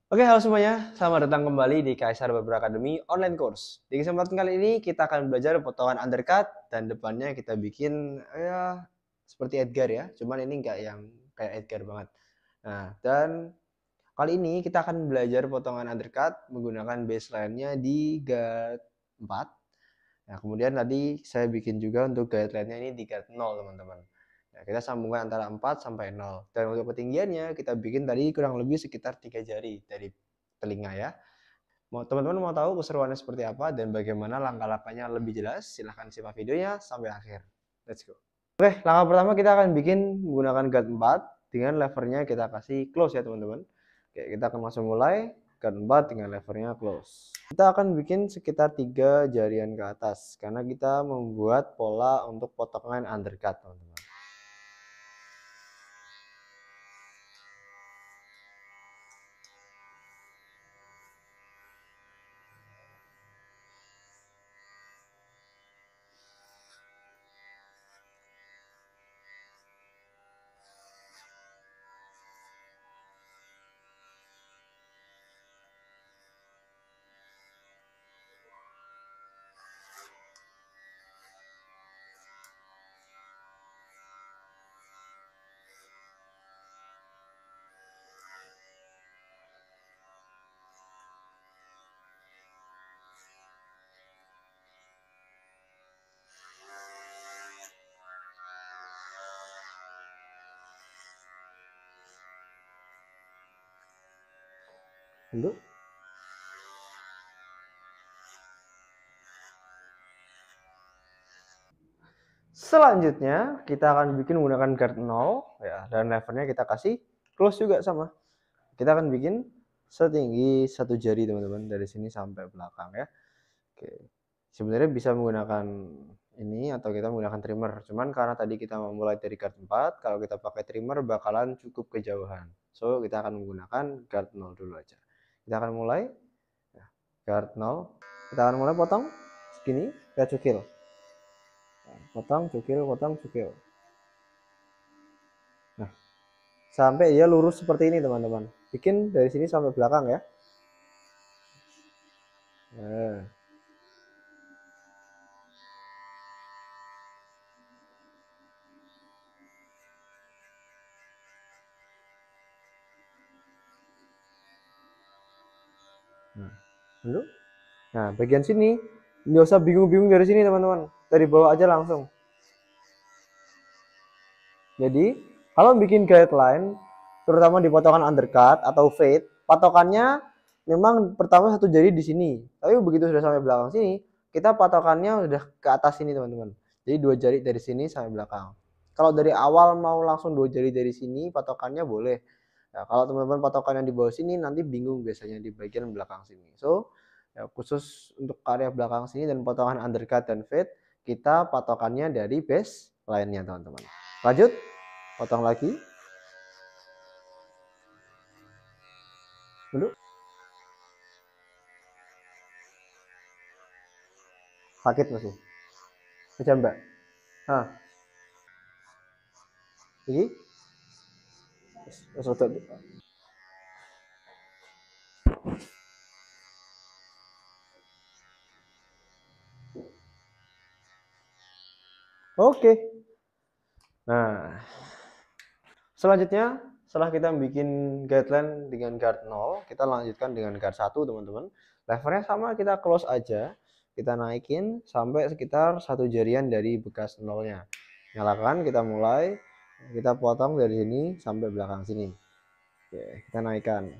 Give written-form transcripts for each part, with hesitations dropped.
Oke, halo semuanya. Selamat datang kembali di Kaisar Barber Academy online course. Di kesempatan kali ini kita akan belajar potongan undercut dan depannya kita bikin ya seperti Edgar ya. Cuman ini enggak yang kayak Edgar banget. Nah, dan kali ini kita akan belajar potongan undercut menggunakan baseline-nya di guard 4. Nah, kemudian tadi saya bikin juga untuk guideline-nya ini di guard 0, teman-teman. Nah, kita sambungkan antara 4 sampai 0. Dan untuk ketinggiannya kita bikin tadi kurang lebih sekitar 3 jari dari telinga ya. Teman-teman mau tahu keseruannya seperti apa dan bagaimana langkah-langkahnya lebih jelas? Silahkan simak videonya sampai akhir. Let's go. Oke, langkah pertama kita akan bikin menggunakan guard 4 dengan levernya kita kasih close ya teman-teman. Oke, kita akan langsung mulai guard 4 dengan levernya close. Kita akan bikin sekitar 3 jarian ke atas karena kita membuat pola untuk potongan undercut teman-teman. Untuk selanjutnya kita akan bikin menggunakan guard 0 ya, dan levernya kita kasih close juga sama. Kita akan bikin setinggi 1 jari teman-teman dari sini sampai belakang ya. Oke. Sebenarnya bisa menggunakan ini atau kita menggunakan trimmer. Cuman karena tadi kita memulai dari guard 4, kalau kita pakai trimmer bakalan cukup kejauhan. So, kita akan menggunakan guard 0 dulu aja. Kita akan mulai guard 0. Kita akan mulai potong segini, kita cukil. Potong, cukil, potong, cukil. Nah, sampai dia lurus seperti ini teman-teman. Bikin dari sini sampai belakang ya. Nah. Lalu, nah bagian sini nggak usah bingung-bingung dari sini teman-teman, dari bawah aja langsung. Jadi kalau bikin guideline, terutama di potongan undercut atau fade, patokannya memang pertama 1 jari di sini. Tapi begitu sudah sampai belakang sini, kita patokannya sudah ke atas sini teman-teman. Jadi 2 jari dari sini sampai belakang. Kalau dari awal mau langsung 2 jari dari sini, patokannya boleh. Nah, kalau teman-teman patokannya di bawah sini, nanti bingung biasanya di bagian belakang sini. So, ya, khusus untuk area belakang sini dan potongan undercut dan fade, kita patokannya dari base lainnya teman-teman. Lanjut, potong lagi. Dulu. Sakit masih. Pejam mbak. Hah. Ini. Oke. Nah, selanjutnya setelah kita bikin guideline dengan guard 0, kita lanjutkan dengan guard 1 teman-teman. Levernya sama, kita close aja. Kita naikin sampai sekitar 1 jarian dari bekas 0-nya. Nyalakan, kita mulai. Kita potong dari sini sampai belakang sini. Oke, kita naikkan.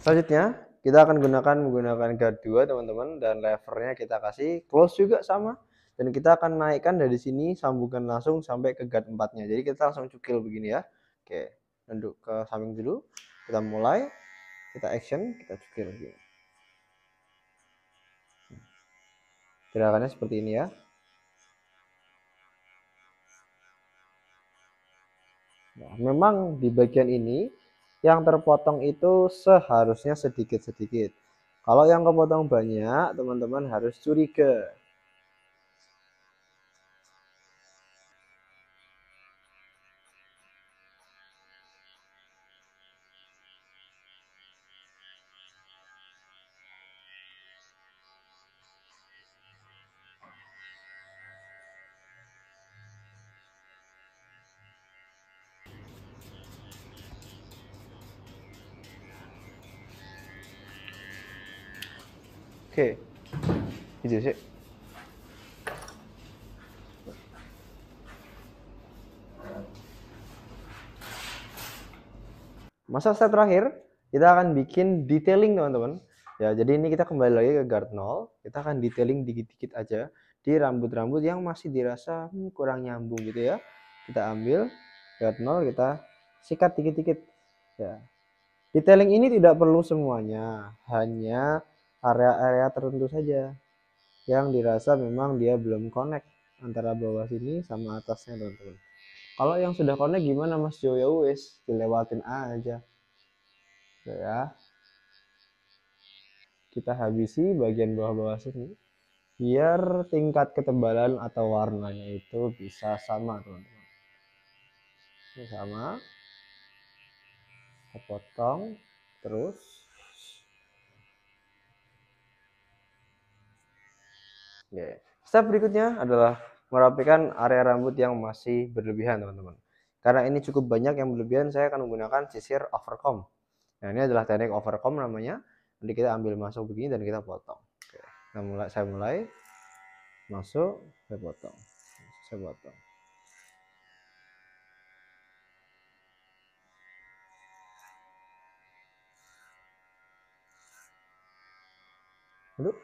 Selanjutnya kita akan menggunakan guard 2 teman-teman, dan levernya kita kasih close juga sama, dan kita akan naikkan dari sini, sambungkan langsung sampai ke guard 4-nya. Jadi kita langsung cukil begini ya. Oke, nunduk ke samping dulu, kita mulai, kita action, kita cukil begini. Gerakannya seperti ini ya. Nah, memang di bagian ini yang terpotong itu seharusnya sedikit-sedikit. Kalau yang kepotong banyak, teman-teman harus curiga. Oke, hijau sih. Masa step terakhir, kita akan bikin detailing teman-teman. Ya, jadi ini kita kembali lagi ke guard 0. Kita akan detailing dikit-dikit aja di rambut-rambut yang masih dirasa kurang nyambung gitu ya. Kita ambil guard 0, kita sikat dikit-dikit. Ya. Detailing ini tidak perlu semuanya, hanya area-area tertentu saja yang dirasa memang dia belum connect antara bawah sini sama atasnya teman-teman. Kalau yang sudah connect gimana Mas Jo? Ya wes, dilewatin aja. Ya, kita habisi bagian bawah-bawah sini biar tingkat ketebalan atau warnanya itu bisa sama teman-teman. Ini sama, kita potong terus. Oke. Step berikutnya adalah merapikan area rambut yang masih berlebihan teman-teman. Karena ini cukup banyak yang berlebihan, saya akan menggunakan sisir overcomb. Nah, ini adalah teknik overcomb namanya. Nanti kita ambil masuk begini dan kita potong. Oke. Nah, saya mulai masuk, saya potong, saya potong. Aduh.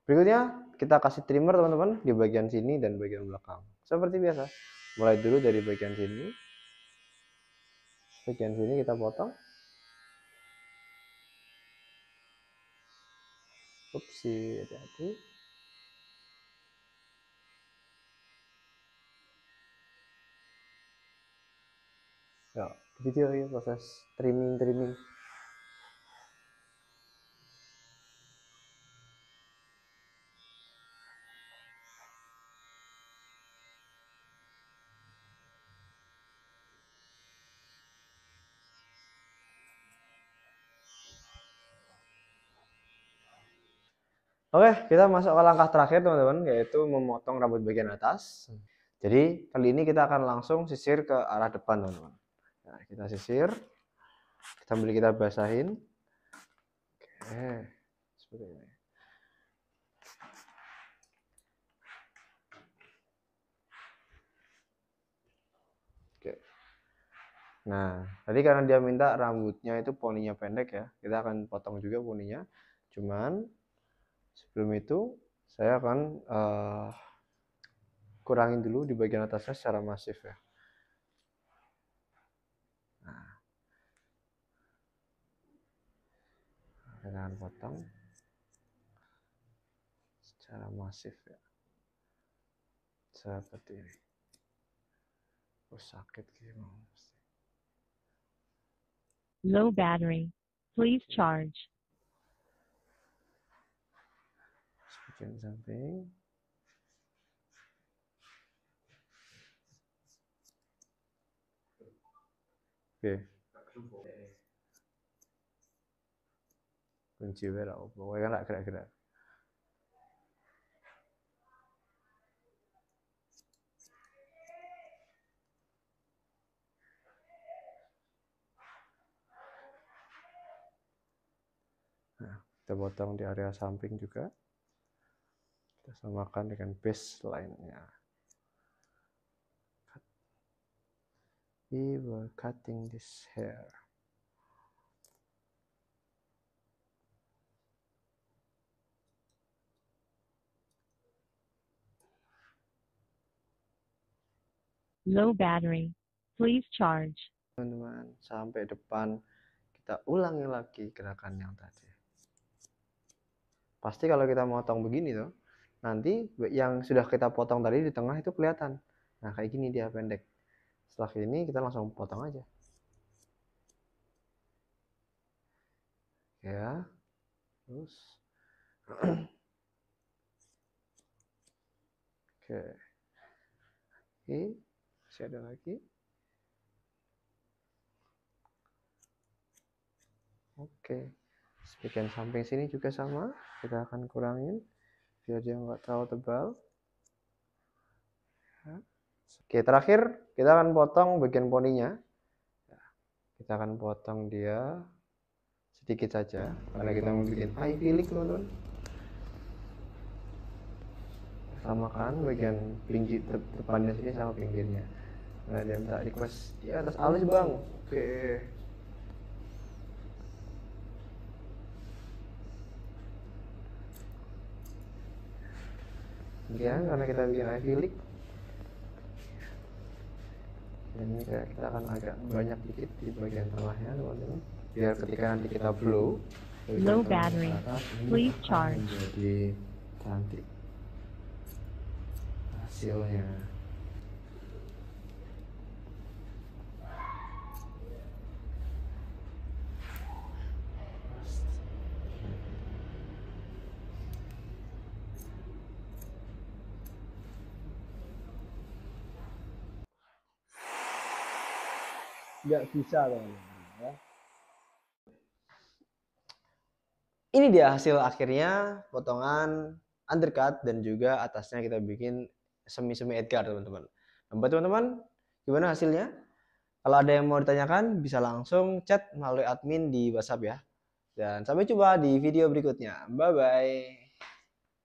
Berikutnya kita kasih trimmer teman-teman di bagian sini dan bagian belakang. Seperti biasa. Mulai dulu dari bagian sini. Bagian sini kita potong. Upsi, hati-hati. Ya, video ya proses trimming. Oke, kita masuk ke langkah terakhir teman-teman, yaitu memotong rambut bagian atas. Jadi kali ini kita akan langsung sisir ke arah depan teman-teman. Nah, kita sisir sambil kita basahin. Oke, seperti ini. Oke. Nah, tadi karena dia minta rambutnya itu poninya pendek ya, kita akan potong juga poninya. Cuman sebelum itu saya akan kurangin dulu di bagian atasnya secara masif ya. Nah, kita akan potong secara masif ya, seperti ini. Oh, sakit gimana? Low battery. Please charge. Bagian samping. Oke. Kunci wera opo, wae kan gerak-gerak. Kita potong di area samping juga. Kita samakan dengan baseline-nya. We were cutting this hair. Low battery. Please charge. Teman-teman, sampai depan kita ulangi lagi gerakan yang tadi. Pasti kalau kita motong begini tuh, nanti yang sudah kita potong tadi di tengah itu kelihatan. Nah, kayak gini dia pendek. Setelah ini kita langsung potong aja. Ya. Terus oke. Oke, masih ada lagi. Oke. Bagian samping sini juga sama, kita akan kurangin biar dia nggak terlalu tebal. Ya. Oke, terakhir kita akan potong bagian poninya. Kita akan potong dia sedikit saja karena kita mau bikin Ivy League, teman-teman. Samakan bagian pinggir depannya sini sama pinggirnya. Nah, dia minta request di atas alis, bang. Oke. Ya, karena kita bikin Ivy League, ini kita akan agak banyak dikit di bagian tengahnya, teman-teman, biar ketika nanti kita blow Low battery. Please charge. jadi cantik hasilnya. Nggak bisa loh ya. Ini dia hasil akhirnya, potongan undercut dan juga atasnya kita bikin semi-semi Edgar, teman-teman. Nah, buat teman-teman, gimana hasilnya? Kalau ada yang mau ditanyakan bisa langsung chat melalui admin di WhatsApp ya. Dan sampai jumpa di video berikutnya. Bye bye.